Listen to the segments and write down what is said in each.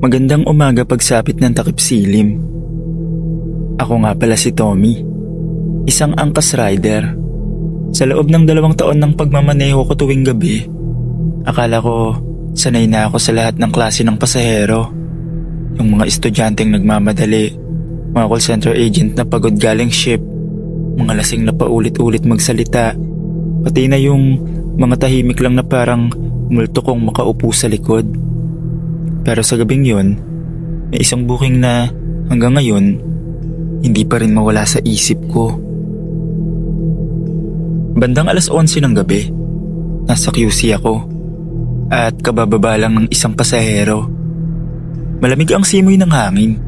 Magandang umaga pagsapit ng takip silim. Ako nga pala si Tommy, isang angkas rider. Sa loob ng 2 taon ng pagmamaneho ko tuwing gabi, akala ko sanay na ako sa lahat ng klase ng pasahero. Yung mga estudyanteng nagmamadali, mga call center agent na pagod galing ship, mga lasing na paulit-ulit magsalita, pati na yung mga tahimik lang na parang multo kong makaupo sa likod. Pero sa gabing yun, may isang booking na hanggang ngayon, hindi pa rin mawala sa isip ko. Bandang 11:00 ng gabi, nasa QC ako at kabababa lang ng isang pasahero. Malamig ang simoy ng hangin.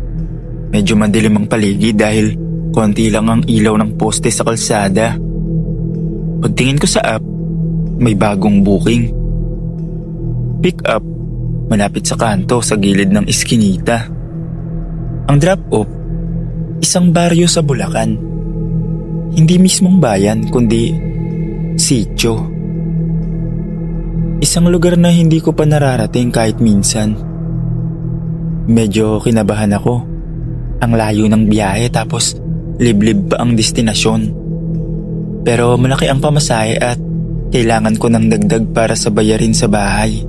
Medyo madilim ang paligid dahil konti lang ang ilaw ng poste sa kalsada. Pagtingin ko sa app, may bagong booking. Pick up, malapit sa kanto sa gilid ng iskinita. Ang drop-off, isang baryo sa Bulacan. Hindi mismong bayan kundi sitio. Isang lugar na hindi ko pa nararating kahit minsan. Medyo kinabahan ako. Ang layo ng biyahe tapos liblib pa ang destinasyon. Pero malaki ang pamasahe at kailangan ko ng dagdag para sa bayarin sa bahay.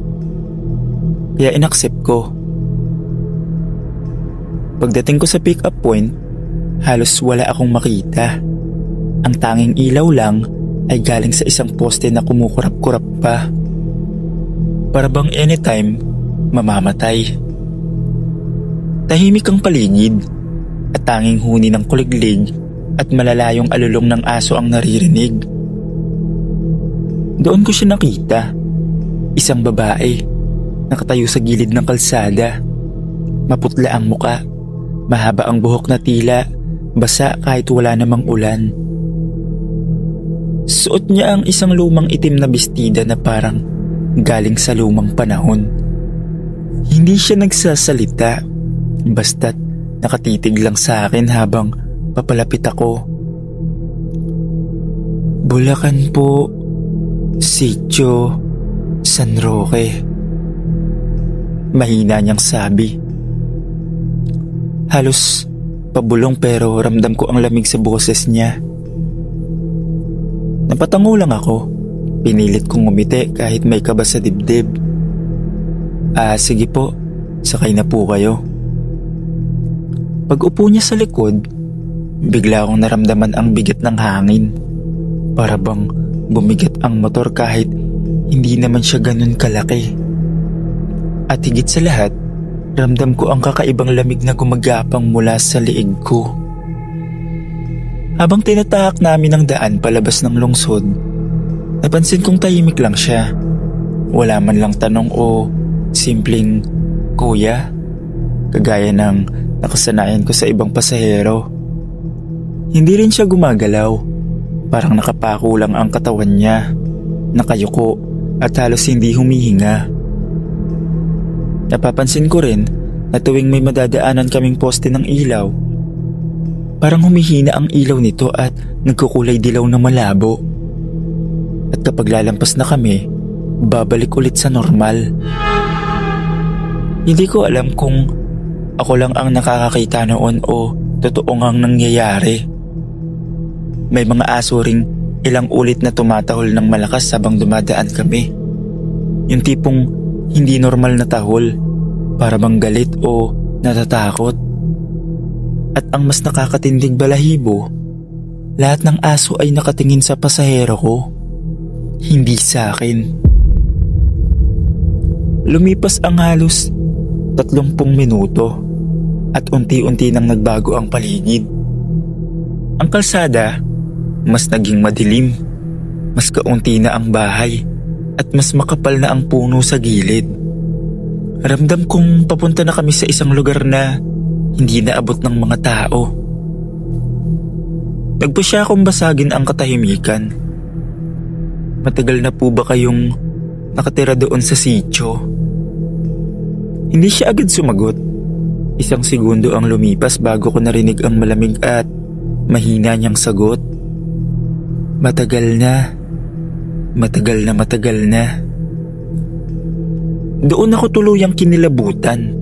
Kaya inaccept ko. Pagdating ko sa pick-up point, halos wala akong makita. Ang tanging ilaw lang ay galing sa isang poste na kumukurap-kurap pa. Para bang anytime, mamamatay. Tahimik ang paligid at tanging huni ng kuliglig at malalayong alulong ng aso ang naririnig. Doon ko siya nakita. Isang babae. Nakatayo sa gilid ng kalsada. Maputla ang muka, mahaba ang buhok na tila basa kahit wala namang ulan. Suot niya ang isang lumang itim na bestida na parang galing sa lumang panahon. Hindi siya nagsasalita, basta't nakatitig lang sa akin habang papalapit ako. Bulacan po, Sitio San Roque. Mahina niyang sabi. Halos pabulong pero ramdam ko ang lamig sa boses niya. Napatango lang ako. Pinilit kong ngumiti kahit may kaba sa dibdib. Sige po, sakay na po kayo. Pag-upo niya sa likod, bigla akong naramdaman ang bigat ng hangin. Para bang bumigat ang motor kahit hindi naman siya ganun kalaki. At higit sa lahat, ramdam ko ang kakaibang lamig na gumagapang mula sa liig ko. Habang tinatahak namin ang daan palabas ng lungsod, napansin kong tahimik lang siya. Wala man lang tanong o simpleng kuya, kagaya ng nakasanayan ko sa ibang pasahero. Hindi rin siya gumagalaw, parang nakapako lang ang katawan niya, nakayuko at halos hindi humihinga. Napapansin ko rin na tuwing may madadaanan kaming poste ng ilaw, parang humihina ang ilaw nito at nagkukulay dilaw na malabo. At kapag lalampas na kami, babalik ulit sa normal. Hindi ko alam kung ako lang ang nakakakita noon o totoo ngang nangyayari. May mga aso ring ilang ulit na tumatahol ng malakas habang dumadaan kami. Yung tipong hindi normal na tahol, para bang galit o natatakot. At ang mas nakakatindig balahibo, lahat ng aso ay nakatingin sa pasahero ko, hindi sa akin. Lumipas ang halos 30 minuto at unti-unti nang nagbago ang paligid. Ang kalsada, mas naging madilim, mas kaunti na ang bahay at mas makapal na ang puno sa gilid. Ramdam kong papunta na kami sa isang lugar na hindi naabot ng mga tao. Nagpasya akong basagin ang katahimikan. Matagal na po ba kayong nakatira doon sa sitio? Hindi siya agad sumagot. Isang segundo ang lumipas bago ko narinig ang malamig at mahina niyang sagot. Matagal na. Doon ako tuluyang kinilabutan.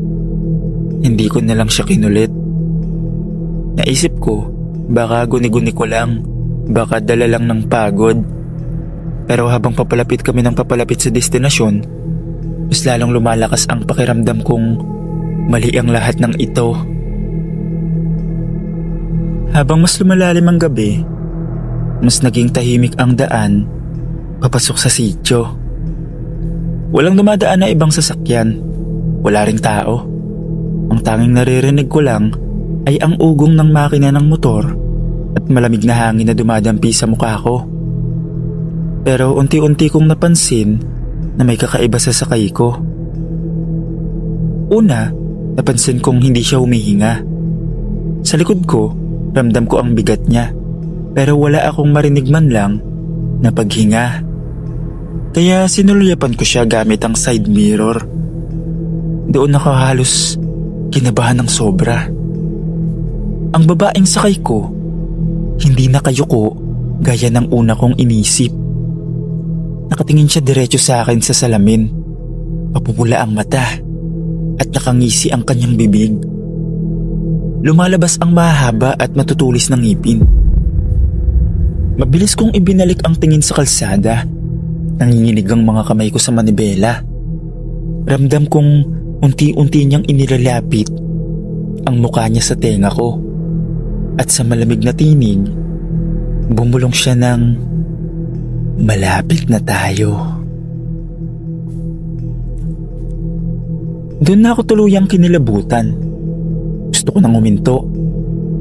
Hindi ko na lang siya kinulit. Naisip ko, baka guni-guni ko lang, baka dala lang ng pagod. Pero habang papalapit kami ng papalapit sa destinasyon, mas lalong lumalakas ang pakiramdam kong mali ang lahat ng ito. Habang mas lumalalim ang gabi, mas naging tahimik ang daan papasok sa sitio. Walang dumadaan na ibang sasakyan, wala ring tao. Ang tanging naririnig ko lang ay ang ugong ng makina ng motor at malamig na hangin na dumadampi sa mukha ko. Pero unti-unti kong napansin na may kakaiba sa sakay ko. Una, napansin kong hindi siya humihinga. Sa likod ko, ramdam ko ang bigat niya, pero wala akong marinig man lang na paghinga. Kaya sinulyapan ko siya gamit ang side mirror. Doon ako halos kinabahan ng sobra. Ang babaeng sakay ko, hindi nakayuko gaya ng una kong inisip. Nakatingin siya diretso sa akin sa salamin. Mapupula ang mata at nakangisi ang kanyang bibig. Lumalabas ang mahaba at matutulis ng ngipin. Mabilis kong ibinalik ang tingin sa kalsada. Nanginginig ang mga kamay ko sa manibela. Ramdam kong unti-unti niyang inilalapit ang mukha niya sa tenga ko. At sa malamig na tinig, bumulong siya ng malapit na tayo. Doon na ako tuluyang kinilabutan. Gusto ko nang huminto,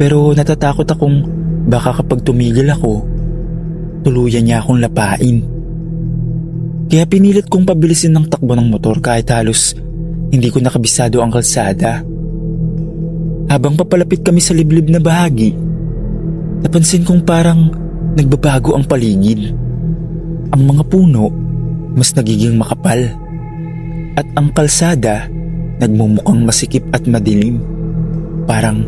pero natatakot akong baka kapag tumigil ako, tuluyan niya akong lapain. Kaya pinilit kong pabilisin ng takbo ng motor kahit halos hindi ko nakabisado ang kalsada. Habang papalapit kami sa liblib na bahagi, napansin kong parang nagbabago ang paligid. Ang mga puno mas nagiging makapal at ang kalsada nagmumukhang masikip at madilim. Parang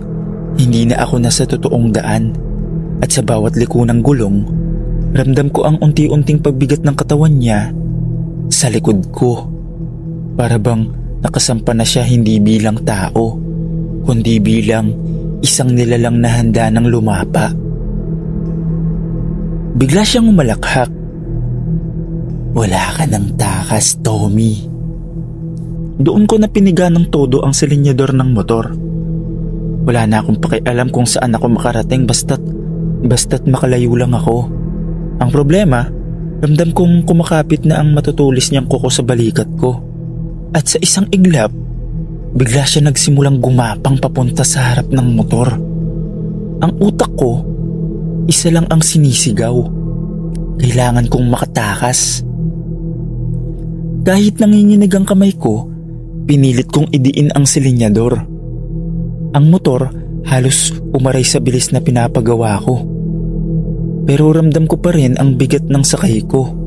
hindi na ako nasa totoong daan at sa bawat liko ng gulong, ramdam ko ang unti-unting pagbigat ng katawan niya sa likod ko. Para bang nakasampa na siya hindi bilang tao, kundi bilang isang nilalang na handa ng lumapa. Bigla siyang umalakhak. Wala ka ng takas, Tommy. Doon ko na piniga ng todo ang silinyador ng motor. Wala na akong pakialam kung saan ako makarating basta't makalayo lang ako. Ang problema, ramdam kong kumakapit na ang matutulis niyang kuko sa balikat ko. At sa isang iglap, bigla siya nagsimulang gumapang papunta sa harap ng motor. Ang utak ko, isa lang ang sinisigaw. Kailangan kong makatakas. Kahit nanginginig ang kamay ko, pinilit kong idiin ang silinyador. Ang motor halos umaray sa bilis na pinapagawa ko. Pero ramdam ko pa rin ang bigat ng sakay ko.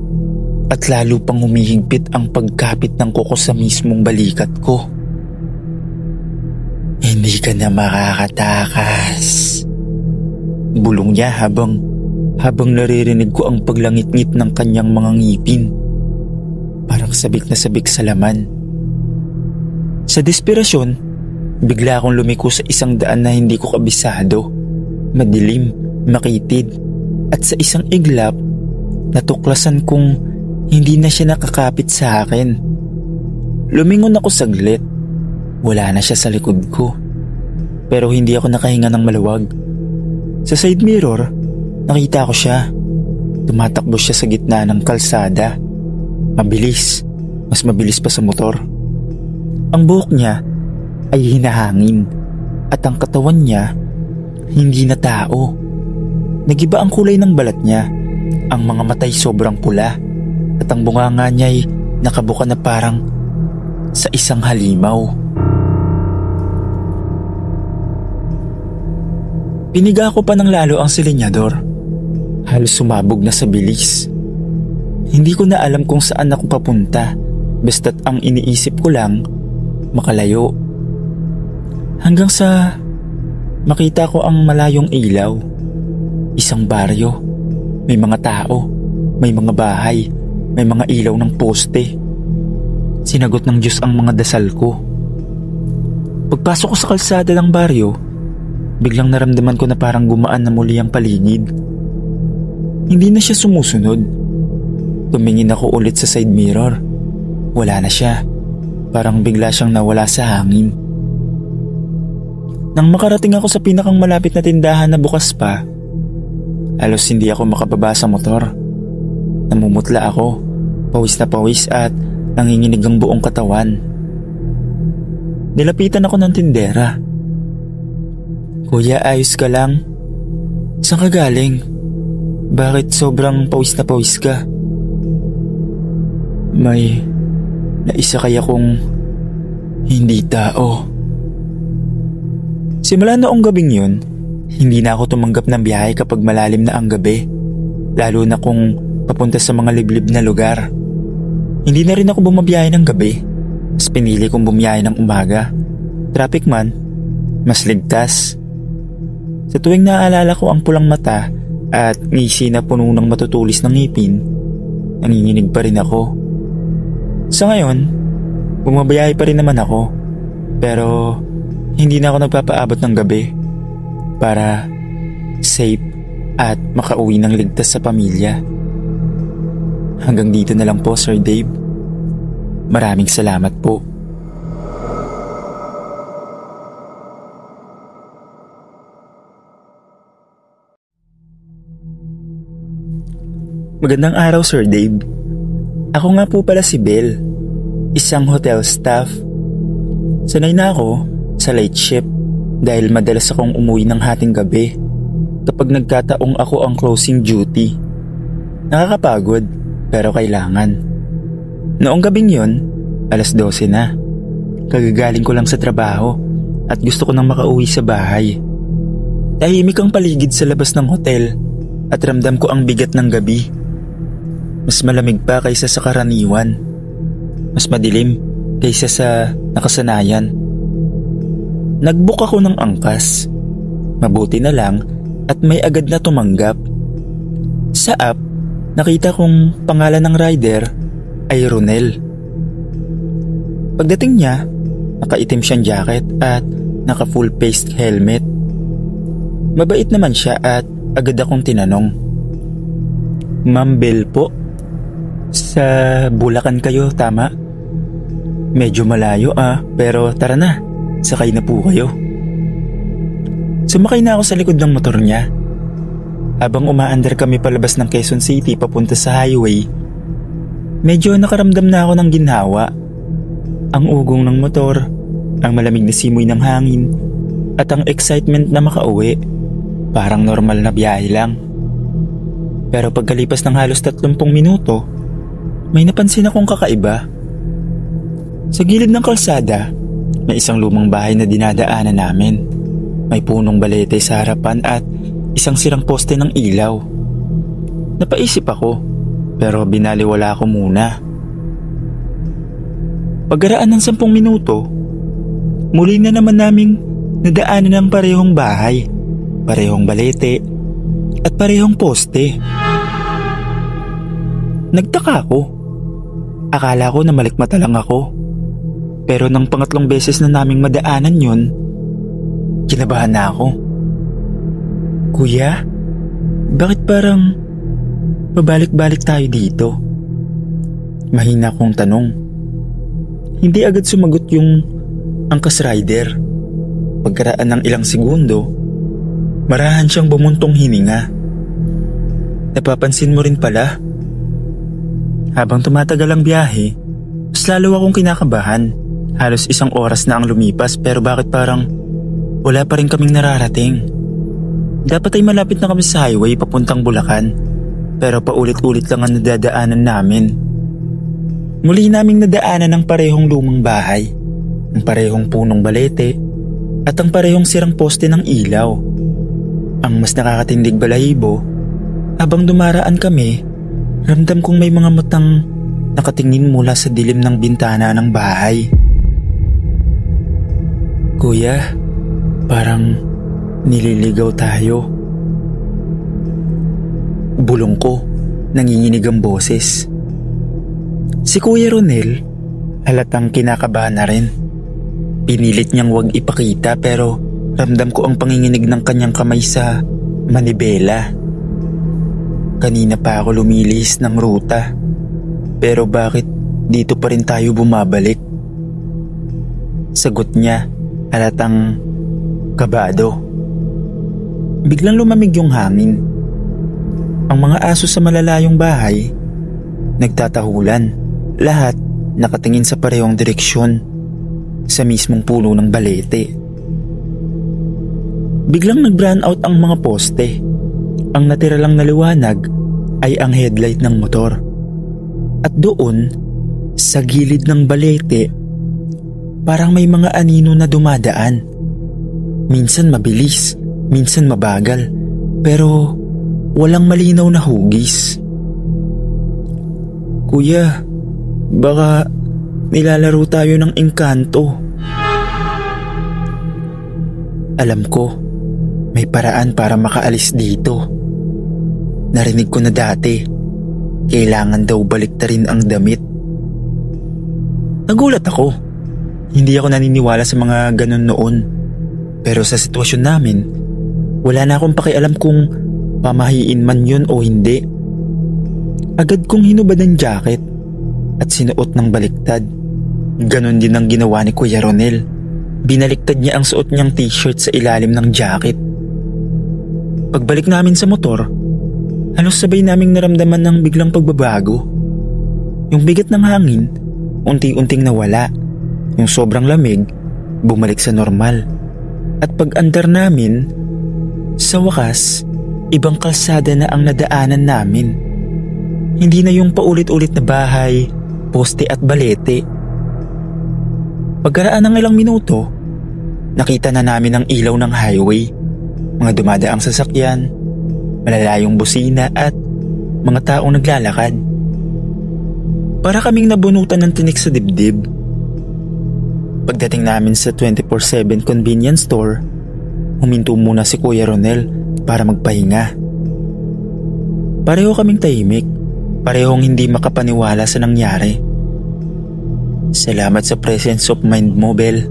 At lalo pang humihigpit ang pagkapit ng kuko sa mismong balikat ko. Hindi ka na makakatakas. Bulong niya habang naririnig ko ang paglangit-ngit ng kanyang mga ngipin. Parang sabik na sabik sa laman. Sa desperasyon, bigla akong lumiko sa isang daan na hindi ko kabisado. Madilim, makitid, at sa isang iglap, natuklasan kong hindi na siya nakakapit sa akin. Lumingon ako saglit. Wala na siya sa likod ko. Pero hindi ako nakahinga ng maluwag. Sa side mirror, nakita ko siya. Tumatakbo siya sa gitna ng kalsada. Mabilis, mas mabilis pa sa motor. Ang buhok niya ay hinahangin at ang katawan niya hindi na tao. Nagiba ang kulay ng balat niya. Ang mga matay sobrang pula at ang bunganga niya ay nakabuka na parang sa isang halimaw. Piniga ko pa ng lalo ang silinyador. Halos sumabog na sa bilis. Hindi ko na alam kung saan ako papunta, basta't ang iniisip ko lang, makalayo. Hanggang sa makita ko ang malayong ilaw. Isang baryo. May mga tao, may mga bahay, may mga ilaw ng poste. Sinagot ng Diyos ang mga dasal ko. Pagpasok ko sa kalsada ng baryo, biglang naramdaman ko na parang gumaan na muli ang paligid. Hindi na siya sumusunod. Tumingin ako ulit sa side mirror. Wala na siya. Parang bigla siyang nawala sa hangin. Nang makarating ako sa pinakang malapit na tindahan na bukas pa, halos hindi ako makababa sa motor. Namumutla ako, pawis na pawis at nanginginig ang buong katawan. Nilapitan ako ng tindera. "Kuya, ayos ka lang? Saan ka galing? Bakit sobrang pawis na pawis ka?" "May naisa kaya kong hindi tao." Simula noong gabing yun, hindi na ako tumanggap ng biyahe kapag malalim na ang gabi, lalo na kung papunta sa mga liblib na lugar. Hindi na rin ako bumabiyahe ng gabi, mas pinili kong bumiyahe ng umaga. Traffic man, mas ligtas. Sa tuwing naaalala ko ang pulang mata at ngisi na puno ng matutulis ng ngipin, nanginginig pa rin ako. Sa ngayon, bumabiyahe pa rin naman ako, pero hindi na ako nagpapaabot ng gabi para safe at makauwi ng ligtas sa pamilya. Hanggang dito na lang po, Sir Dave. Maraming salamat po. Magandang araw, Sir Dave. Ako nga po pala si Belle, isang hotel staff. Sanay na ako sa late shift dahil madalas akong umuwi ng hating gabi kapag nagkataong ako ang closing duty. Nakakapagod pero kailangan. Noong gabing yon, 12:00 na. Kagagaling ko lang sa trabaho at gusto ko nang makauwi sa bahay. Tahimik ang paligid sa labas ng hotel at ramdam ko ang bigat ng gabi. Mas malamig pa kaysa sa karaniwan. Mas madilim kaysa sa nakasanayan. Nag-book ako ng angkas. Mabuti na lang at may agad na tumanggap. Sa app, nakita kong pangalan ng rider ay Ronel. Pagdating niya, nakaitim siyang jacket at naka-full-faced helmet. Mabait naman siya at agad akong tinanong, "Ma'am Belle po, sa Bulacan kayo, tama? Medyo malayo pero tara na, sakay na po kayo." Sumakay na ako sa likod ng motor niya. Habang umaandar kami palabas ng Quezon City papunta sa highway, medyo nakaramdam na ako ng ginhawa. Ang ugong ng motor, ang malamig na simoy ng hangin, at ang excitement na makauwi. Parang normal na biyahe lang. Pero pagkalipas ng halos 30 minuto, may napansin akong kakaiba. Sa gilid ng kalsada, may isang lumang bahay na dinadaanan namin. May punong balete sa harapan at isang sirang poste ng ilaw. Napaisip ako, pero binaliwala ko muna. Pagkaraan ng 10 minuto, muli na naman naming nadaanan ang parehong bahay, parehong balete, at parehong poste. Nagtaka ako. Akala ko na malikmata lang ako. Pero nang pangatlong beses na naming madaanan yun, kinabahan na ako. "Kuya, bakit parang pabalik-balik tayo dito?" Mahina kong tanong. Hindi agad sumagot yung angkas rider. Pagkaraan ng ilang segundo, marahan siyang bumuntong hininga. "Napapansin mo rin pala?" Habang tumatagal ang biyahe, mas lalo akong kinakabahan. Halos 1 oras na ang lumipas pero bakit parang wala pa rin kaming nararating. Dapat ay malapit na kami sa highway papuntang Bulacan, pero paulit-ulit lang ang nadadaanan namin. Muli naming nadaanan ang parehong lumang bahay, ang parehong punong balete, at ang parehong sirang poste ng ilaw. Ang mas nakakatindig balahibo, habang dumaraan kami, ramdam kong may mga matang nakatingin mula sa dilim ng bintana ng bahay. "Kuya, parang nililigaw tayo." Bulong ko, nanginginig ang boses. Si Kuya Ronel, halatang kinakabahan na rin. Pinilit niyang wag ipakita pero ramdam ko ang panginginig ng kanyang kamay sa manibela. Kanina pa ako lumilis ng ruta. Pero bakit dito pa rin tayo bumabalik? Sagot niya, halatang kabado. Biglang lumamig yung hangin. Ang mga aso sa malalayong bahay nagtatahulan. Lahat nakatingin sa parehong direksyon, sa mismong pulo ng balete. Biglang nag-brown out ang mga poste. Ang natira lang na liwanag ay ang headlight ng motor. At doon, sa gilid ng balete, parang may mga anino na dumadaan. Minsan mabilis, minsan mabagal, pero walang malinaw na hugis. Kuya, baka nilalaro tayo ng engkanto. Alam ko, may paraan para makaalis dito. Narinig ko na dati, kailangan daw baliktarin ang damit. Nagulat ako. Hindi ako naniniwala sa mga ganun noon. Pero sa sitwasyon namin, wala na akong pakialam kung pamahiin man yun o hindi. Agad kong hinubad ang jacket at sinuot ng baliktad. Ganon din ang ginawa ni Kuya Ronel. Binaliktad niya ang suot niyang t-shirt sa ilalim ng jacket. Pagbalik namin sa motor, halos sabay naming naramdaman ng biglang pagbabago. Yung bigat ng hangin, unti-unting nawala. Yung sobrang lamig, bumalik sa normal. At pag-andar namin, sa wakas, ibang kalsada na ang nadaanan namin. Hindi na yung paulit-ulit na bahay, poste at balete. Pagkaraan ng ilang minuto, nakita na namin ang ilaw ng highway, mga dumadaang sasakyan, malalayong busina at mga taong naglalakad. Para kaming nabunutan ng tinik sa dibdib. Pagdating namin sa 24/7 convenience store, huminto muna si Kuya Ronel para magpahinga. Pareho kaming tahimik, parehong hindi makapaniwala sa nangyari. Salamat sa presence of mind mo, Bel.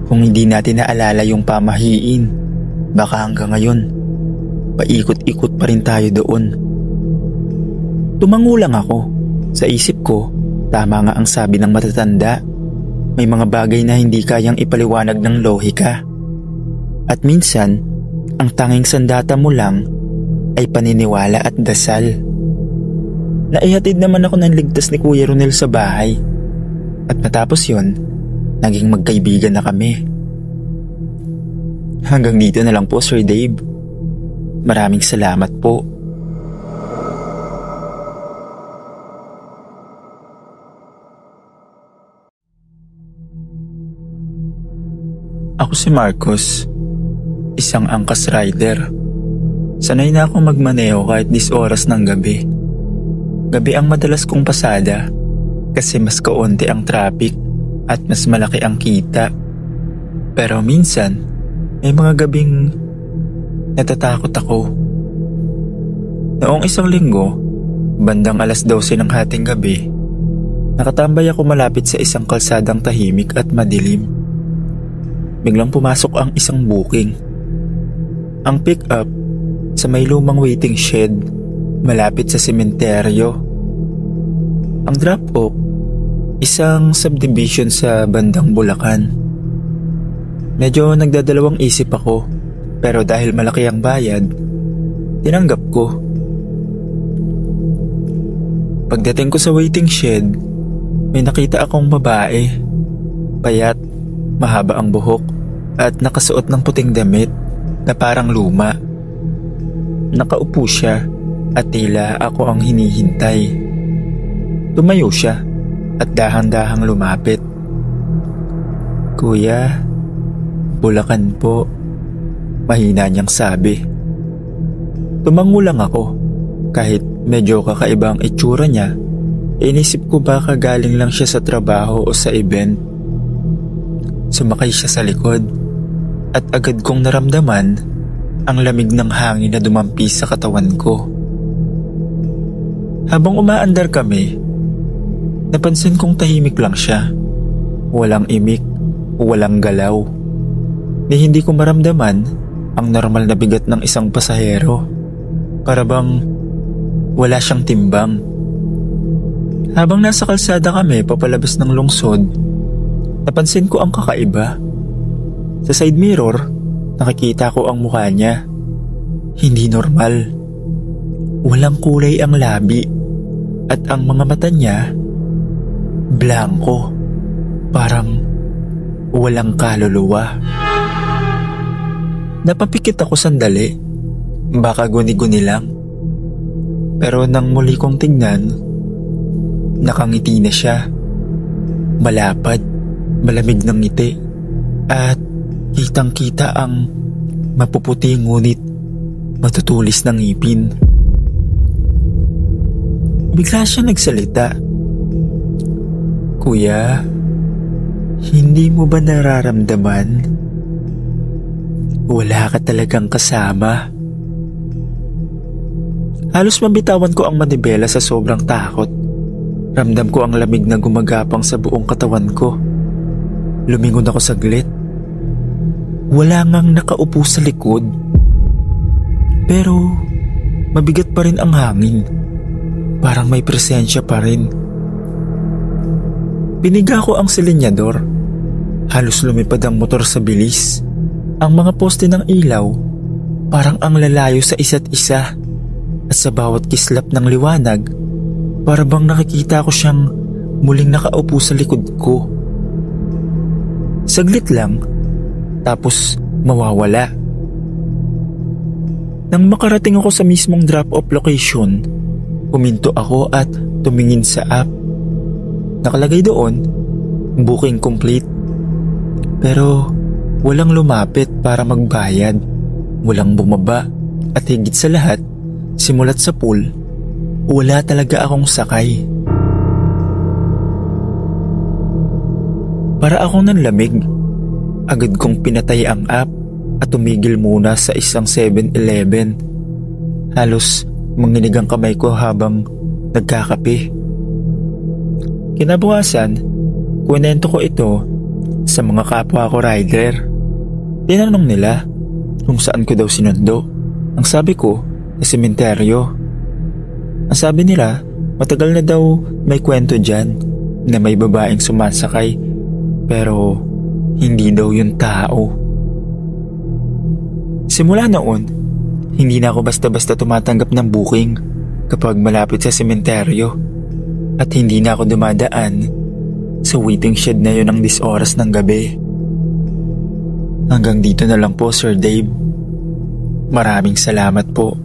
Kung hindi natin naalala yung pamahiin, baka hanggang ngayon, paikot-ikot pa rin tayo doon. Tumango lang ako. Sa isip ko, tama nga ang sabi ng matatanda. May mga bagay na hindi kayang ipaliwanag ng lohika. At minsan, ang tanging sandata mo lang ay paniniwala at dasal. Naihatid naman ako ng ligtas ni Kuya Ronel sa bahay. At matapos yon, naging magkaibigan na kami. Hanggang dito na lang po, Sir Dave. Maraming salamat po. Ako si Marcos, isang angkas rider. Sanay na akong magmaneho kahit 10 oras ng gabi. Gabi ang madalas kong pasada kasi mas kaunti ang traffic at mas malaki ang kita. Pero minsan, may mga gabing natatakot ako. Noong isang linggo, bandang 12:00 ng hating gabi, nakatambay ako malapit sa isang kalsadang tahimik at madilim. Biglang pumasok ang isang booking. Ang pick-up sa may lumang waiting shed malapit sa sementeryo. Ang drop-off, isang subdivision sa bandang Bulacan. Medyo nagdadalawang isip ako, pero dahil malaki ang bayad, tinanggap ko. Pagdating ko sa waiting shed, may nakita akong babae. Payat, mahaba ang buhok, at nakasuot ng puting damit na parang luma. Nakaupo siya at tila ako ang hinihintay. Tumayo siya at dahang-dahang lumapit. Kuya, Bulacan po, mahina niyang sabi. Tumango lang ako. Kahit medyo kakaiba ang itsura niya, inisip ko baka galing lang siya sa trabaho o sa event. Sumakay siya sa likod at agad kong naramdaman ang lamig ng hangin na dumampi sa katawan ko. Habang umaandar kami, napansin kong tahimik lang siya. Walang imik, walang galaw. Ni hindi ko maramdaman ang normal na bigat ng isang pasahero. Para bang wala siyang timbang. Habang nasa kalsada kami papalabas ng lungsod, napansin ko ang kakaiba. Sa side mirror, nakikita ko ang mukha niya. Hindi normal. Walang kulay ang labi at ang mga mata niya blanko, parang walang kaluluwa. Napapikit ako sandali, baka guni-guni lang. Pero nang muli kong tignan, nakangiti na siya. Malapad, malamig ng ngiti, at kitang-kita ang mapuputi ngunit matutulis ng ngipin. Bigla siya nagsalita. "Kuya, hindi mo ba nararamdaman? Wala ka talagang kasama." Halos mabitawan ko ang manibela sa sobrang takot. Ramdam ko ang lamig na gumagapang sa buong katawan ko. Lumingon ako saglit. Wala ngang nakaupo sa likod. Pero mabigat pa rin ang hangin. Parang may presensya pa rin. Piniga ko ang silinyador. Halos lumipad ang motor sa bilis. Ang mga poste ng ilaw parang ang lalayo sa isa't isa. At sa bawat kislap ng liwanag, para bang nakikita ko siyang muling nakaupo sa likod ko. Saglit lang, tapos mawawala. Nang makarating ako sa mismong drop-off location, huminto ako at tumingin sa app. Nakalagay doon, booking complete. Pero walang lumapit para magbayad, walang bumaba, at higit sa lahat, simulat sa pool, wala talaga akong sakay. Para akong nanlamig, agad kong pinatay ang app at tumigil muna sa isang 7-Eleven. Halos manginig ang kamay ko habang nagkakape. Kinabukasan, kwento ko ito sa mga kapwa ko rider. Tinanong nila kung saan ko daw sinundo. Ang sabi ko, sa sementeryo. Ang sabi nila, matagal na daw may kwento dyan na may babaeng sumasakay, pero hindi daw yung tao. Simula noon, hindi na ako basta-basta tumatanggap ng booking kapag malapit sa sementeryo, at hindi na ako dumadaan sa waiting shed na yun ng 10 oras ng gabi. Hanggang dito na lang po, Sir Dave. Maraming salamat po.